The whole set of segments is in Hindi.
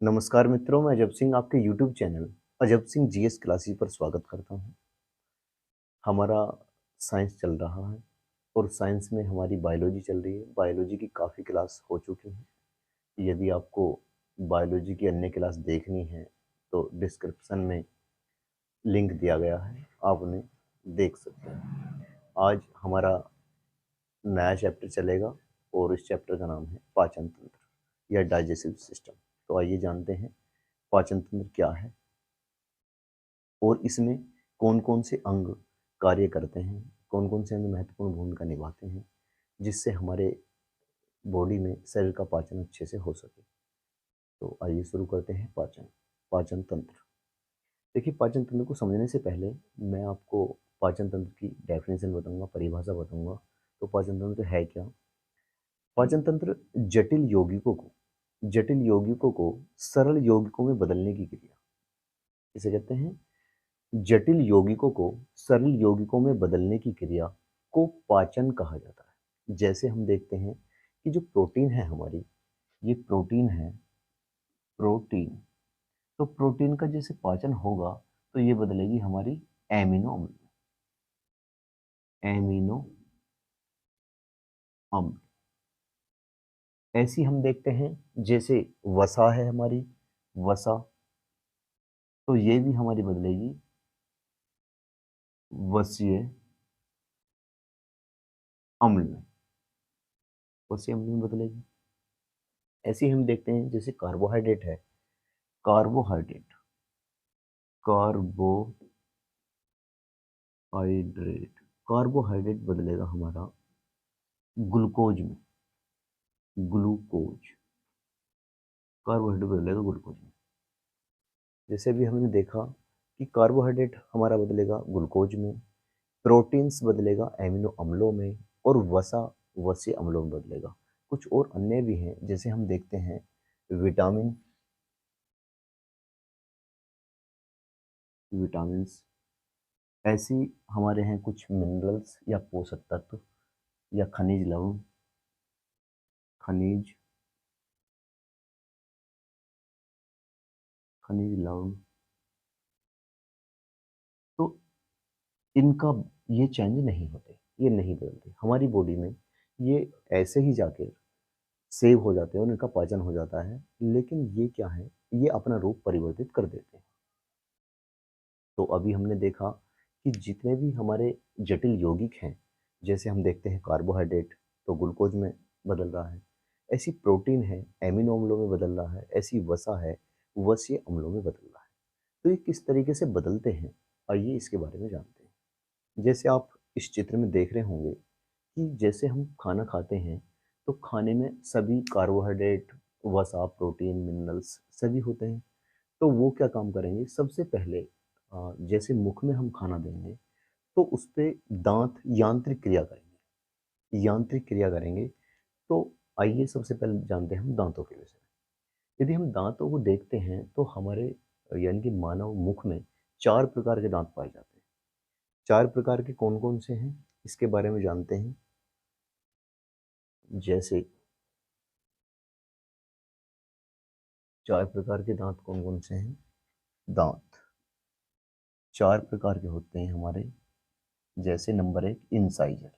नमस्कार मित्रों, मैं अजब सिंह आपके YouTube channel Ajab Singh GS classes पर स्वागत करता हूं। हमारा साइंस चल रहा है और साइंस में हमारी बायोलॉजी चल रही है। बायोलॉजी की काफ़ी क्लास हो चुकी हैं। यदि आपको बायोलॉजी की अन्य क्लास देखनी है तो डिस्क्रिप्शन में लिंक दिया गया है, आप उन्हें देख सकते हैं। आज हमारा नया चैप्टर चलेगा और इस चैप्टर का नाम है पाचन तंत्र या डाइजेस्टिव सिस्टम। तो आइए जानते हैं पाचन तंत्र क्या है और इसमें कौन-कौन से अंग कार्य करते हैं, कौन-कौन से अंग महत्वपूर्ण भूमिका निभाते हैं, जिससे हमारे बॉडी में शरीर का पाचन अच्छे से हो सके। तो आइए शुरू करते हैं पाचन तंत्र। देखिए, पाचन तंत्र को समझने से पहले मैं आपको पाचन तंत्र की डेफिनेशन बताऊँगा, परिभाषा बताऊँगा। तो पाचन तंत्र है क्या? पाचन तंत्र जटिल यौगिकों को सरल यौगिकों में बदलने की क्रिया, इसे कहते हैं जटिल यौगिकों को सरल यौगिकों में बदलने की क्रिया को पाचन कहा जाता है। जैसे हम देखते हैं कि जो प्रोटीन है हमारी, ये प्रोटीन है, प्रोटीन। तो प्रोटीन का जैसे पाचन होगा तो ये बदलेगी हमारी एमिनो अम्ल में, एमिनो अम्ल। ऐसी हम देखते हैं जैसे वसा है हमारी, वसा, तो ये भी हमारी बदलेगी वसीय अम्ल में, वसीय अम्ल में बदलेगी। ऐसे ही हम देखते हैं जैसे कार्बोहाइड्रेट है, कार्बोहाइड्रेट, कार्बोहाइड्रेट, कार्बोहाइड्रेट बदलेगा हमारा ग्लूकोज में, ग्लूकोज, कार्बोहाइड्रेट बदलेगा ग्लूकोज में। जैसे भी हमने देखा कि कार्बोहाइड्रेट हमारा बदलेगा ग्लूकोज में, प्रोटीन्स बदलेगा एमिनो अम्लों में और वसा वसीय अम्लों में बदलेगा। कुछ और अन्य भी हैं, जैसे हम देखते हैं विटामिन, विटामिन्स। ऐसी हमारे हैं कुछ मिनरल्स या पोषक तत्व या खनिज लवण, खनिज खनिज लवण। तो इनका ये चेंज नहीं होते, ये नहीं बदलते हमारी बॉडी में, ये ऐसे ही जाके सेव हो जाते हैं और इनका पाचन हो जाता है। लेकिन ये क्या है, ये अपना रूप परिवर्तित कर देते हैं। तो अभी हमने देखा कि जितने भी हमारे जटिल यौगिक हैं, जैसे हम देखते हैं कार्बोहाइड्रेट तो ग्लूकोज में बदल रहा है, ऐसी प्रोटीन है एमिनो अम्लों में बदल रहा है, ऐसी वसा है वसीय अम्लों में बदल रहा है। तो ये किस तरीके से बदलते हैं, आइए इसके बारे में जानते हैं। जैसे आप इस चित्र में देख रहे होंगे कि जैसे हम खाना खाते हैं तो खाने में सभी कार्बोहाइड्रेट, वसा, प्रोटीन, मिनरल्स सभी होते हैं। तो वो क्या काम करेंगे, सबसे पहले जैसे मुख में हम खाना देंगे तो उस पे दांत यांत्रिक क्रिया करेंगे। तो आइए सबसे पहले जानते हैं हम दांतों के विषय में। यदि हम दांतों को देखते हैं तो हमारे यानी कि मानव मुख में 4 प्रकार के दांत पाए जाते हैं। 4 प्रकार के कौन-कौन से हैं, इसके बारे में जानते हैं। जैसे 4 प्रकार के दांत कौन-कौन से हैं? दांत 4 प्रकार के होते हैं हमारे। जैसे number 1 incisor,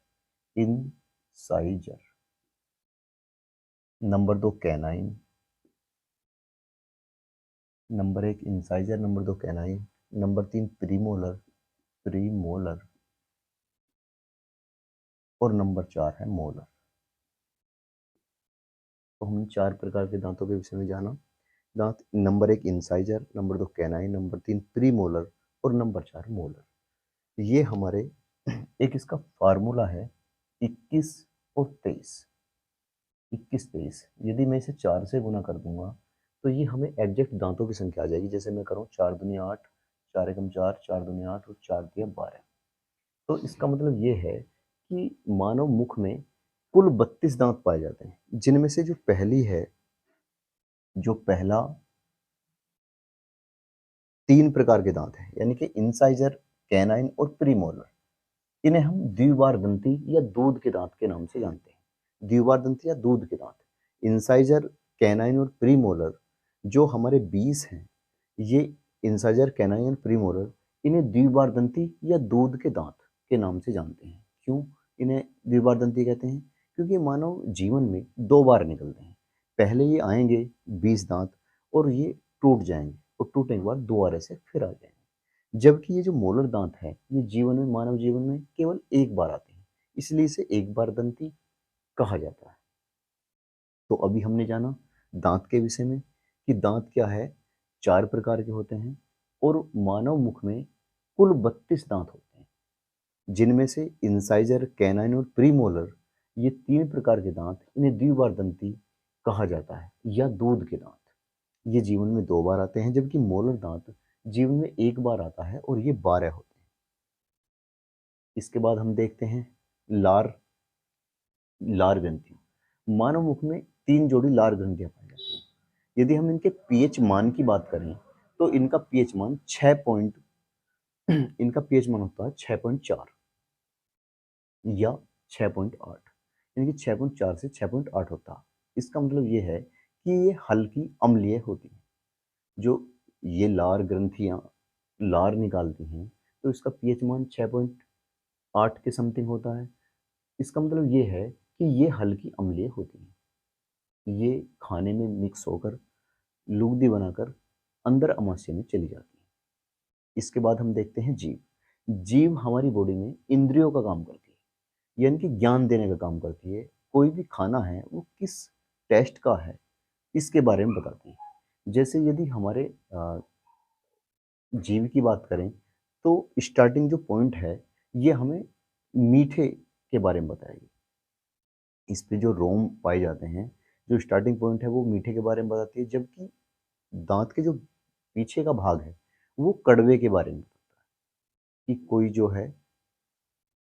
incisor. Number 2 canine, number 1 incisor, number 2 canine, number 3 premolar, premolar, और नंबर 4 है मोलर। तो हमने 4 प्रकार के दांतों के विषय में जाना। दांत number 1 incisor, number 2 canine, number 3 premolar और नंबर 4 मोलर। ये हमारे एक इसका फार्मूला है 21 और 23, 21-23। यदि मैं इसे 4 से गुना कर दूंगा तो ये हमें एग्जैक्ट दांतों की संख्या आ जाएगी। जैसे मैं करूँ 4 दूनी 8, 4 एकम 4, 4 दूनी 8 और 4 तिया 12। तो इसका मतलब ये है कि मानव मुख में कुल 32 दांत पाए जाते हैं, जिनमें से जो पहली है, जो पहला 3 प्रकार के दांत हैं, यानी कि इंसाइजर, कैनाइन और प्रीमोलर, इन्हें हम द्विबार दंती या दूध के दांत के नाम से जानते हैं। द्विबार दंती या दूध के दांत, इंसाइजर, कैनाइन और प्रीमोलर जो हमारे बीज हैं, ये इंसाइजर, कैनाइन, प्रीमोलर, इन्हें द्विबारदंती या दूध के दांत के नाम से जानते हैं। क्यों इन्हें द्विबारदंती कहते हैं? क्योंकि मानव जीवन में दो बार निकलते हैं। पहले ये आएंगे बीज दांत और ये टूट जाएंगे और टूटने के बाद दोबारा से फिर आ जाएंगे। जबकि ये जो मोलर दांत है, ये जीवन में, मानव जीवन में केवल एक बार आते हैं, इसलिए इसे एक बार दंती कहा जाता है। तो अभी हमने जाना दांत के विषय में कि दांत क्या है, चार प्रकार के होते हैं और मानव मुख में कुल 32 दांत होते हैं, जिनमें से इंसाइजर, कैनाइन और प्रीमोलर, ये तीन प्रकार के दांत, इन्हें द्विबार दंती कहा जाता है या दूध के दांत। ये जीवन में दो बार आते हैं, जबकि मोलर दांत जीवन में एक बार आता है और ये 12 होते हैं। इसके बाद हम देखते हैं लार लार ग्रंथि। मानव मुख में तीन जोड़ी लार ग्रंथियां पाई जाती हैं। यदि हम इनके पीएच मान की बात करें तो इनका पीएच मान 6 पॉइंट इनका पीएच मान होता है 6.4 या 6.8, यानी कि 6.4 से 6.8 होता है। इसका मतलब ये है कि ये हल्की अम्लीय होती है। जो ये लार ग्रंथियां लार निकालती हैं तो इसका पीएच मान 6.8 के समथिंग होता है। इसका मतलब ये है कि ये हल्की अम्लीय होती हैं। ये खाने में मिक्स होकर लुगदी बनाकर अंदर अमाशय में चली जाती है। इसके बाद हम देखते हैं जीभ। जीभ हमारी बॉडी में इंद्रियों का काम करती है, यानी कि ज्ञान देने का काम करती है। कोई भी खाना है वो किस टेस्ट का है इसके बारे में बताती है। जैसे यदि हमारे जीभ की बात करें तो स्टार्टिंग जो पॉइंट है ये हमें मीठे के बारे में बताएगी। इस पे जो रोम पाए जाते हैं, जो स्टार्टिंग पॉइंट है वो मीठे के बारे में बताती है, जबकि दांत के जो पीछे का भाग है वो कड़वे के बारे में बताता है कि कोई जो है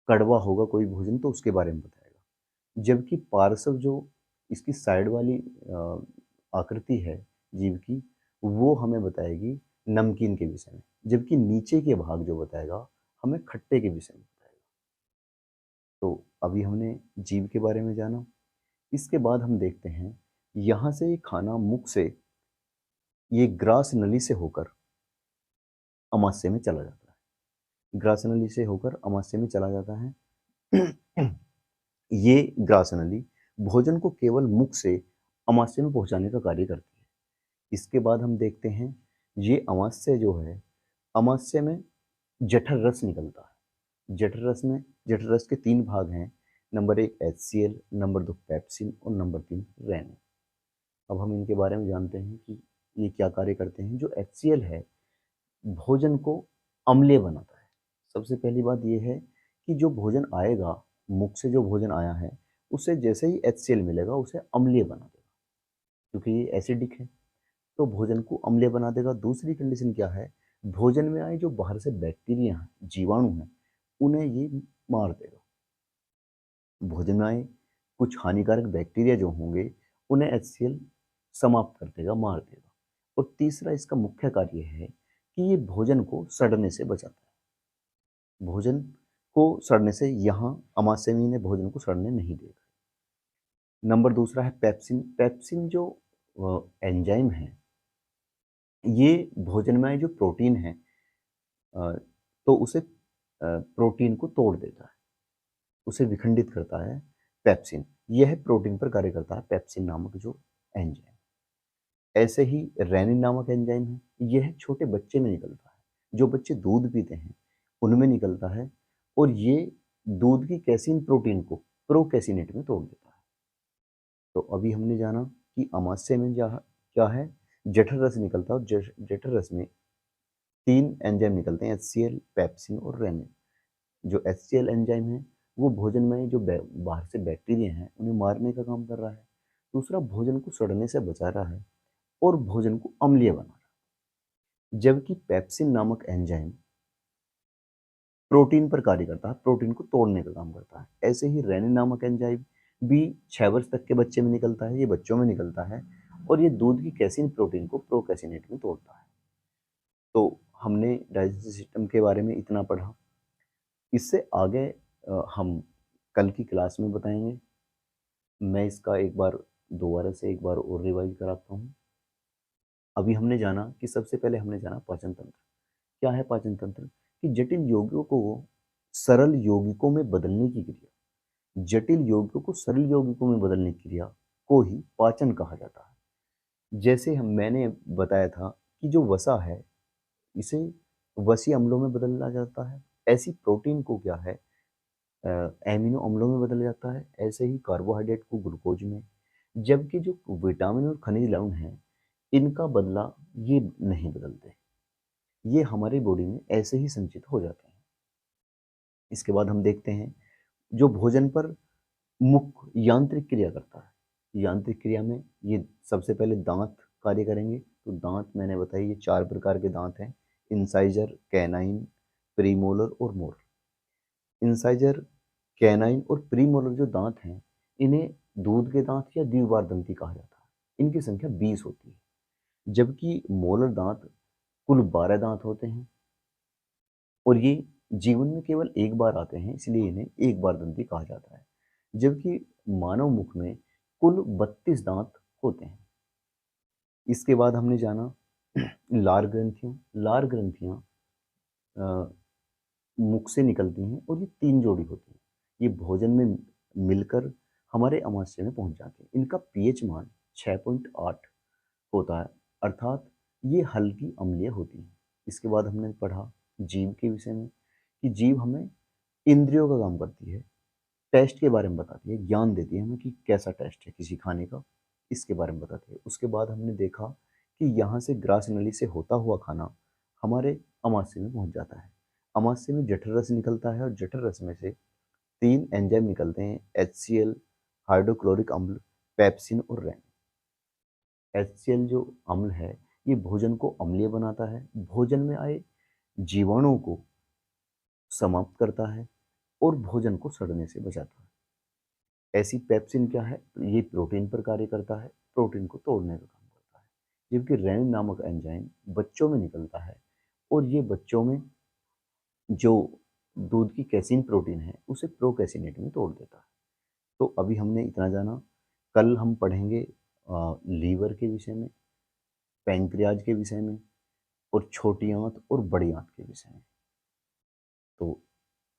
कड़वा होगा कोई भोजन तो उसके बारे में बताएगा। जबकि पार्श्व जो इसकी साइड वाली आकृति है जीभ की, वो हमें बताएगी नमकीन के विषय में, जबकि नीचे के भाग जो बताएगा हमें खट्टे के विषय में बताएगा। तो अभी हमने जीभ के बारे में जाना। इसके बाद हम देखते हैं यहाँ से ये खाना मुख से ये ग्रास नली से होकर अमाशय में चला जाता है। ग्रास नली से होकर अमाशय में चला जाता है। ये ग्रास नली भोजन को केवल मुख से अमाशय में पहुंचाने का कार्य करती है। इसके बाद हम देखते हैं ये अमाशय जो है, अमाशय में जठर रस निकलता है। जठर रस में, जठर रस के तीन भाग हैं, नंबर 1 HCl, नंबर 2 पेप्सिन और नंबर 3 रेनिन। अब हम इनके बारे में जानते हैं कि ये क्या कार्य करते हैं। जो HCl है भोजन को अम्लीय बनाता है। सबसे पहली बात ये है कि जो भोजन आएगा, मुख से जो भोजन आया है उसे जैसे ही HCl मिलेगा उसे अम्लीय बना देगा, क्योंकि ये एसिडिक है तो भोजन को अम्लीय बना देगा। दूसरी कंडीशन क्या है, भोजन में आए जो बाहर से बैक्टीरिया हैं, जीवाणु हैं, उन्हें ये मार देगा। भोजन में आए कुछ हानिकारक बैक्टीरिया जो होंगे उन्हें HCl समाप्त कर देगा, मार देगा। और तीसरा इसका मुख्य कार्य है कि ये भोजन को सड़ने से बचाता है। भोजन को सड़ने से, यहाँ अमाशय में भोजन को सड़ने नहीं देगा। नंबर दूसरा है पेप्सिन। पेप्सिन जो एंजाइम है, ये भोजन में जो प्रोटीन है तो उसे प्रोटीन को तोड़ देता है, उसे विखंडित करता है पेप्सिन। यह प्रोटीन पर कार्य करता है पेप्सिन नामक जो एंजाइम। ऐसे ही रेनिन नामक एंजाइम है, यह छोटे बच्चे में निकलता है। जो बच्चे दूध पीते हैं उनमें निकलता है और ये दूध की कैसीन प्रोटीन को प्रोकैसिनेट में तोड़ देता है। तो अभी हमने जाना कि अमाशय में क्या है, जठर रस निकलता है और जठर रस में तीन एंजाइम निकलते हैं, HCl, पेप्सिन और रेनिन। जो HCl एंजाइम है वो भोजन में जो बाहर से बैक्टीरिया हैं उन्हें मारने का काम कर रहा है। दूसरा भोजन को सड़ने से बचा रहा है और भोजन को अम्लीय बना रहा है। जबकि पेप्सिन नामक एंजाइम प्रोटीन पर कार्य करता है, प्रोटीन को तोड़ने का काम करता है। ऐसे ही रेनिन नामक एंजाइम भी 6 वर्ष तक के बच्चे में निकलता है, ये बच्चों में निकलता है और ये दूध की कैसीन प्रोटीन को प्रोकैसिनेट में तोड़ता है। तो हमने डाइजेस्टिव सिस्टम के बारे में इतना पढ़ा। इससे आगे हम कल की क्लास में बताएंगे। मैं इसका एक बार दोबारा से एक बार और रिवाइज कराता हूँ। अभी हमने जाना कि सबसे पहले हमने जाना पाचन तंत्र। क्या है पाचन तंत्र? कि जटिल यौगिकों को सरल यौगिकों में बदलने की क्रिया, जटिल यौगिकों को सरल यौगिकों में बदलने की क्रिया को ही पाचन कहा जाता है। जैसे हम मैंने बताया था कि जो वसा है इसे वसीय अम्लों में बदला जाता है, ऐसी प्रोटीन को क्या है एमिनो अम्लों में बदला जाता है, ऐसे ही कार्बोहाइड्रेट को ग्लूकोज में। जबकि जो विटामिन और खनिज लवण हैं इनका बदला ये नहीं बदलते, ये हमारी बॉडी में ऐसे ही संचित हो जाते हैं। इसके बाद हम देखते हैं जो भोजन पर मुख्य यांत्रिक क्रिया करता है। यांत्रिक क्रिया में ये सबसे पहले दांत कार्य करेंगे। तो दांत मैंने बताया ये 4 प्रकार के दांत हैं, इंसाइजर, कैनाइन, प्रीमोलर और मोलर। इंसाइजर, कैनाइन और प्रीमोलर जो दांत हैं इन्हें दूध के दांत या द्विबार दंती कहा जाता है। इनकी संख्या 20 होती है, जबकि मोलर दांत कुल 12 दांत होते हैं और ये जीवन में केवल एक बार आते हैं, इसलिए इन्हें एक बार दंती कहा जाता है। जबकि मानव मुख में कुल 32 दांत होते हैं। इसके बाद हमने जाना लार ग्रंथियों। लार ग्रंथियां मुख से निकलती हैं और ये 3 जोड़ी होती हैं। ये भोजन में मिलकर हमारे अमाशय में पहुंच जाती हैं। इनका पीएच मान 6.8 होता है, अर्थात ये हल्की अम्लीय होती हैं। इसके बाद हमने पढ़ा जीभ के विषय में कि जीभ हमें इंद्रियों का काम करती है, टेस्ट के बारे में बताती है, ज्ञान देती है हमें कि कैसा टेस्ट है किसी खाने का, इसके बारे में बताती है। उसके बाद हमने देखा कि यहाँ से ग्रास नली से होता हुआ खाना हमारे अमाशय में पहुँच जाता है। अमाशय में जठर रस निकलता है और जठर रस में से 3 एंजाइम निकलते हैं, HCl, हाइड्रोक्लोरिक अम्ल, पेप्सिन और रेन। HCl जो अम्ल है ये भोजन को अम्लीय बनाता है, भोजन में आए जीवाणुओं को समाप्त करता है और भोजन को सड़ने से बचाता है। ऐसी पेप्सिन क्या है? तो ये प्रोटीन पर कार्य करता है, प्रोटीन को तोड़ने का काम करता है। जबकि रेनिन नामक एंजाइम बच्चों में निकलता है और ये बच्चों में जो दूध की कैसीन प्रोटीन है उसे प्रोकैसिनेट में तोड़ देता है। तो अभी हमने इतना जाना। कल हम पढ़ेंगे लीवर के विषय में, पैंक्रियाज के विषय में और छोटी आंत और बड़ी आंत के विषय में। तो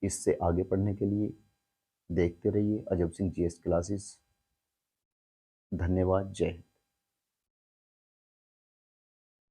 इससे आगे पढ़ने के लिए देखते रहिए अजब सिंह जीएस क्लासेस। धन्यवाद। जय हिंद।